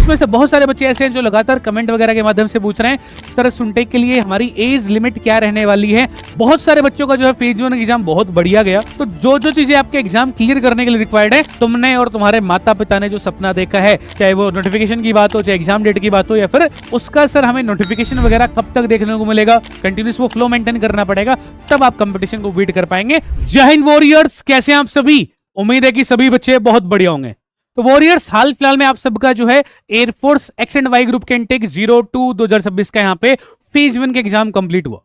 उसमें से बहुत सारे बच्चे ऐसे हैं जो लगातार कमेंट वगैरह के माध्यम से पूछ रहे हैं सर सुनटेक के लिए हमारी एज लिमिट क्या रहने वाली है। बहुत सारे बच्चों का जो है फेज 1 एग्जाम बहुत बढ़िया गया, तो जो जो चीजें आपके एग्जाम क्लियर करने के लिए रिक्वायर्ड है, तुमने और तुम्हारे माता पिता ने जो सपना देखा है, चाहे वो नोटिफिकेशन की बात हो, चाहे एग्जाम डेट की बात हो, या फिर उसका सर हमें नोटिफिकेशन वगैरह कब तक देखने को मिलेगा, कंटिन्यूस वो फ्लो मेंटेन करना पड़ेगा, तब आप कंपटीशन को बीट कर पाएंगे। जय हिंद वॉरियर्स, कैसे हैं आप सभी? उम्मीद है कि सभी बच्चे बहुत बढ़िया होंगे। तो वॉरियर्स, हाल फिलहाल में आप सबका जो है air force X and Y group के इनटेक 02 2026 का यहाँ पे फेज 1 के एग्जाम कंप्लीट हुआ।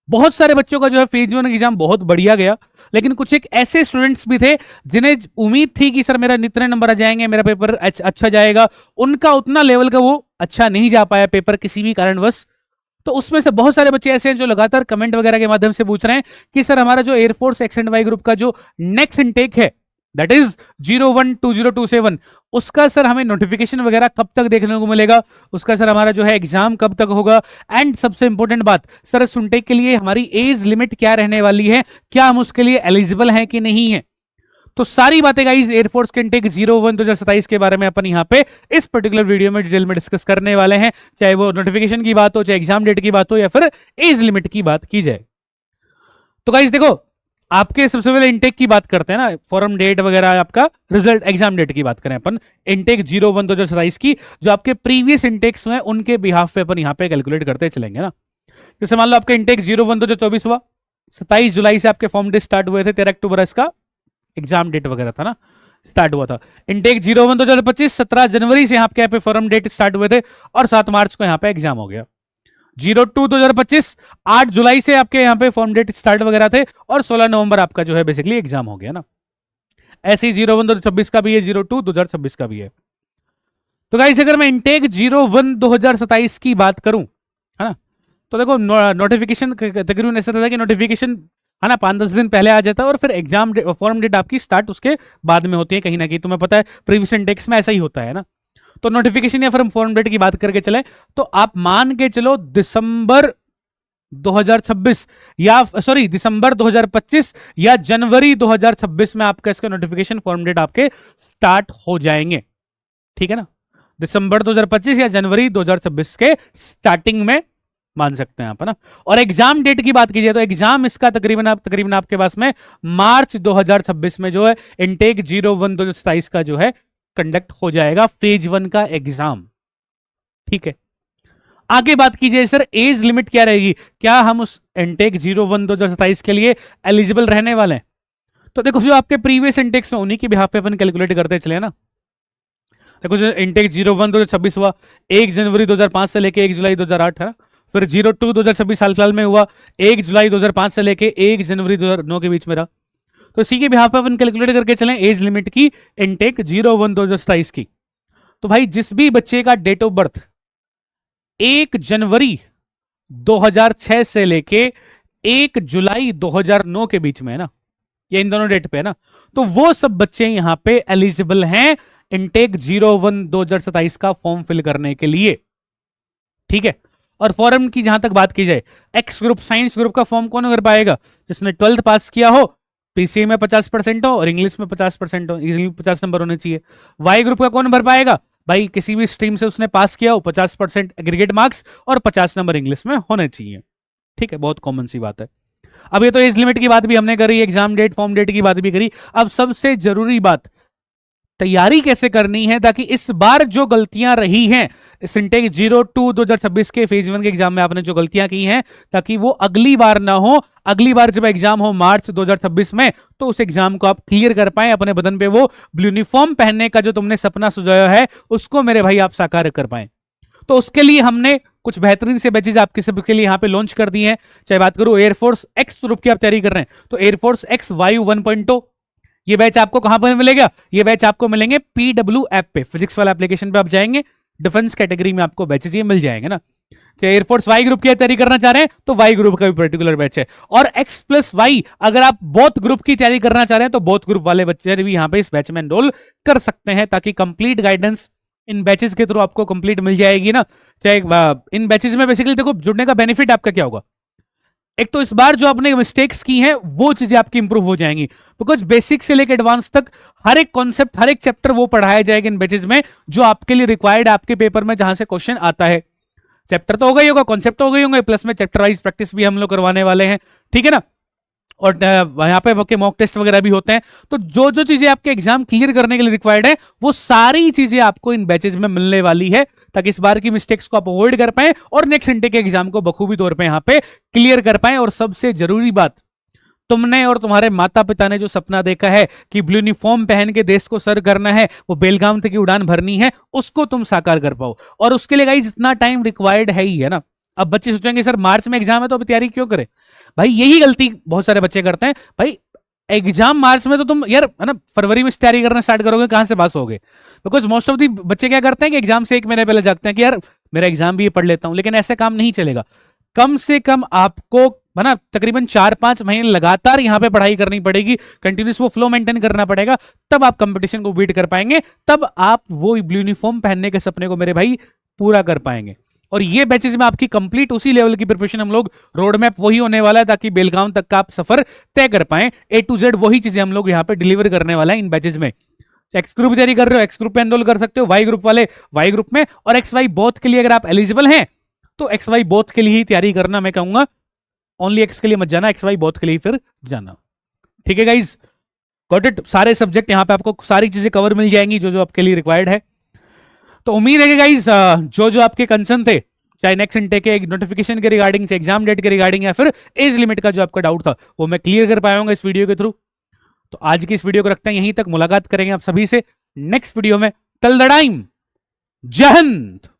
बहुत सारे बच्चों का जो है फेज 1 एग्जाम बहुत बढ़िया गया, लेकिन कुछ एक ऐसे स्टूडेंट्स भी थे जिन्हें उम्मीद थी कि सर मेरा इतने नंबर आ जाएंगे, मेरा पेपर अच्छा जाएगा, उनका उतना लेवल का वो अच्छा नहीं जा पाया पेपर किसी भी कारणवश। तो उसमें से बहुत सारे बच्चे ऐसे हैं जो लगातार कमेंट वगैरह के माध्यम से पूछ रहे हैं कि सर हमारा जो air force X and Y group का जो नेक्स्ट इनटेक है, दैट इज 012027, उसका सर हमें नोटिफिकेशन वगैरह कब तक देखने को मिलेगा, उसका सर हमारा जो है एग्जाम कब तक होगा, एंड सबसे इंपॉर्टेंट बात, सर सुनटेक के लिए हमारी एज लिमिट क्या रहने वाली है, क्या हम उसके लिए एलिजिबल हैं कि नहीं है। तो सारी बातें गाइस एयरफोर्स के इनटेक 01 2027 के बारे में अपन यहाँ पे इस पर्टिकुलर वीडियो में डिटेल में डिस्कस करने वाले हैं, चाहे वो नोटिफिकेशन की बात हो, चाहे एग्जाम डेट की बात हो, या फिर एज लिमिट की बात की जाए। तो गाइस देखो, आपके सबसे पहले इनटेक की बात करते हैं ना, फॉर्म डेट वगैरह, आपका रिजल्ट एग्जाम डेट की बात करें अपन इनटेक 01 2027 की, जो आपके प्रीवियस इनटेक्स हैं उनके बिहाफ पे अपन यहाँ पे कैलकुलेट करते चलेंगे ना। जैसे मान लो आपका इनटेक 01 2024 हुआ, 27 जुलाई से आपके फॉर्म डेट स्टार्ट हुए थे, 13 अक्टूबर इसका एग्जाम डेट वगैरह था ना, स्टार्ट हुआ था। इनटेक 01 2025 17 जनवरी से आपके यहाँ पे फॉर्म डेट स्टार्ट हुए थे और 7 मार्च को यहाँ पे एग्जाम हो गया। 02 2025 8 जुलाई से आपके यहाँ पे फॉर्म डेट स्टार्ट वगैरह थे और 16 नवंबर आपका जो है बेसिकली एग्जाम हो गया ना। ऐसे ही 01 2026 का भी है, 02 2026 का भी है। तो गाइस अगर मैं इनटेक 01 2027 की बात करूं, है ना, तो देखो नोटिफिकेशन तकरीबन ऐसा था कि नोटिफिकेशन है ना 5-10 दिन पहले आ जाता है और फिर एग्जाम फॉर्म डेट आपकी स्टार्ट उसके बाद में होती है कहीं ना कहीं, तुम्हें पता है प्रीवियस इनटेक्स में ऐसा ही होता है ना। तो नोटिफिकेशन या फिर हम फॉर्म डेट की बात करके चले तो आप मान के चलो दिसंबर 2026 या सॉरी दिसंबर 2025 या जनवरी 2026 में आपका इसका नोटिफिकेशन फॉर्म डेट आपके स्टार्ट हो जाएंगे, ठीक है ना। दिसंबर 2025 या जनवरी 2026 के स्टार्टिंग में मान सकते हैं आप, है ना। और एग्जाम डेट की बात कीजिए तो एग्जाम इसका तकरीबन आपके पास में मार्च 2026 में जो है इनटेक 01 2027 का जो है कंडक्ट हो जाएगा फेज 1 का एग्जाम, ठीक है। आगे बात कीजिए सर एज लिमिट क्या रहेगी, क्या हम उस इनटेक 01 2027 के लिए एलिजिबल रहने वाले हैं। तो देखो जो आपके प्रीवियस इनटेक्स हैं उन्हीं के बिहाफ पे अपन कैलकुलेट करते चले ना। देखो जो इनटेक 01 2026 हुआ 1 जनवरी 2005 से लेके 1 जुलाई 2008 है, फिर 02 2026 साल फिलहाल में हुआ 1 जुलाई 2005 से लेके 1 जनवरी 2009 के बीच में रहा। तो इसी के बिहाफ पे अपन कैलकुलेट करके चलें एज लिमिट की इनटेक 01 2027 की। तो भाई जिस भी बच्चे का डेट ऑफ बर्थ 1 जनवरी 2006 से लेके 1 जुलाई 2009 के बीच में है ना, ये इन दोनों डेट पे है ना, तो वो सब बच्चे यहां पे एलिजिबल हैं इनटेक 01 2027 का फॉर्म फिल करने के लिए, ठीक है। और फॉर्म की जहां तक बात की जाए, एक्स ग्रुप साइंस ग्रुप का फॉर्म कौन भर पाएगा, जिसने 12th पास किया हो, पीसीए में 50% हो और इंग्लिश में 50% हो, इजीली 50 नंबर होने चाहिए। वाई ग्रुप का कौन भर पाएगा, भाई किसी भी स्ट्रीम से उसने पास किया हो, 50% एग्रीगेट मार्क्स और 50 नंबर इंग्लिश में होने चाहिए, ठीक है, बहुत कॉमन सी बात है। अब ये तो एज लिमिट की बात भी हमने करी, एग्जाम डेट फॉर्म डेट की बात भी करी। अब सबसे जरूरी बात, तैयारी कैसे करनी है ताकि इस बार जो गलतियां रही हैं इस इनटेक 02 2026 के फेज 1 के एग्जाम में आपने जो गलतियां की हैं, ताकि वो अगली बार ना हो। अगली बार जब एग्जाम हो मार्च 2026 में तो उस एग्जाम को आप क्लियर कर पाए, अपने बदन पे वो ब्लू यूनिफॉर्म पहनने का जो तुमने सपना सुझाया है उसको मेरे भाई आप साकार कर पाए। तो उसके लिए हमने कुछ बेहतरीन से बैचेज आपके सबके लिए यहाँ पे लॉन्च कर दी हैं। चाहे बात करूं एयरफोर्स एक्स ग्रुप की आप तैयारी कर रहे हैं तो एयरफोर्स एक्स वायु 1.0 ये बैच आपको कहां पर मिलेगा, ये बैच आपको मिलेंगे PW ऐप पे, फिजिक्स वाला एप्लीकेशन पे आप जाएंगे, डिफेंस कैटेगरी में आपको बैचेज ये मिल जाएंगे ना। तो एयरफोर्स वाई ग्रुप की तैयारी करना चाह रहे हैं तो वाई ग्रुप का भी पर्टिकुलर बैच है, और एक्स प्लस वाई अगर आप बोथ ग्रुप की तैयारी करना चाह रहे हैं तो बोथ ग्रुप वाले बच्चे भी यहाँ पे इस बैच में एनरोल कर सकते हैं, ताकि कंप्लीट गाइडेंस इन बैचेस के थ्रू आपको कंप्लीट मिल जाएगी ना। चाहे इन बैचेस में बेसिकली देखो जुड़ने का बेनिफिट आपका क्या होगा, एक तो इस बार जो आपने मिस्टेक्स की हैं वो चीजें आपकी इंप्रूव हो जाएंगी, बिकॉज बेसिक से लेकर एडवांस तक हर एक कॉन्सेप्ट, हर एक चैप्टर वो पढ़ाया जाएगा इन बैचेज में जो आपके लिए रिक्वायर्ड है आपके पेपर में, जहां से क्वेश्चन आता है। चैप्टर तो हो गई होगा, कॉन्सेप्ट तो हो गई होंगे, प्लस में चैप्टर वाइज प्रैक्टिस भी हम लोग करवाने वाले हैं, ठीक है ना। और यहाँ पे मॉक टेस्ट वगैरह भी होते हैं। तो जो जो चीजें आपके एग्जाम क्लियर करने के लिए रिक्वायर्ड है वो सारी चीजें आपको इन बैचेज में मिलने वाली है, ताकि इस बार की मिस्टेक्स को आप अवॉइड कर पाए और नेक्स्ट घंटे के एग्जाम को बखूबी तौर पे यहाँ पे क्लियर कर पाए। और सबसे जरूरी बात, तुमने और तुम्हारे माता पिता ने जो सपना देखा है कि ब्लू यूनिफॉर्म पहन के देश को सर्व करना है, वो बेलगाम तक की उड़ान भरनी है, उसको तुम साकार कर पाओ। और उसके लिए गाइस इतना टाइम रिक्वायर्ड है ही है ना। अब बच्चे सोचेंगे सर मार्च में एग्जाम है तो अभी तैयारी क्यों करें? भाई यही गलती बहुत सारे बच्चे करते हैं। भाई एग्जाम मार्च में तो तुम यार है ना फरवरी में तैयारी करना स्टार्ट करोगे, कहां से पास होगे? बिकॉज मोस्ट ऑफ दी बच्चे क्या करते हैं कि एग्जाम से 1 महीने पहले जागते हैं कि यार मेरा एग्जाम भी ये पढ़ लेता हूं, लेकिन ऐसे काम नहीं चलेगा। कम से कम आपको है ना तकरीबन 4-5 महीने लगातार यहाँ पे पढ़ाई करनी पड़ेगी, कंटिन्यूस वो फ्लो मेंटेन करना पड़ेगा, तब आप कंपटीशन को बीट कर पाएंगे, तब आप वो ब्लू यूनिफॉर्म पहनने के सपने को मेरे भाई पूरा कर पाएंगे। और ये बैचेज में आपकी कंप्लीट उसी लेवल की प्रिपरेशन, हम लोग रोड मैप वही होने वाला है ताकि बेलगाम तक का आप सफर तय कर पाए। A to Z वही चीजें हम लोग यहाँ पे डिलीवर करने वाला है इन बैचेज में। एक्स ग्रुप तैयारी कर रहे हो, एक्स ग्रुप पे एनरोल कर सकते हो, वाई ग्रुप वाले वाई ग्रुप में, और एक्स वाई बोथ के लिए अगर आप एलिजिबल हैं तो एक्स वाई बोथ के लिए ही तैयारी करना मैं कहूंगा। ओनली एक्स के लिए मत जाना, एक्स वाई बोथ के लिए फिर जाना, ठीक है गाइज? Got it? सारे सब्जेक्ट यहाँ पे आपको सारी चीजें कवर मिल जाएंगी जो जो आपके लिए रिक्वायर्ड है। तो उम्मीद है कि गाइज जो जो आपके कंसर्न थे, चाहे नेक्स्ट इंटेक के नोटिफिकेशन के रिगार्डिंग से, एग्जाम डेट के रिगार्डिंग, या फिर एज लिमिट का जो आपका डाउट था, वो मैं क्लियर कर पाया हूँ इस वीडियो के थ्रू। तो आज की इस वीडियो को रखते हैं यहीं तक, मुलाकात करेंगे आप सभी से नेक्स्ट वीडियो में। टिल द टाइम, जय हिंद।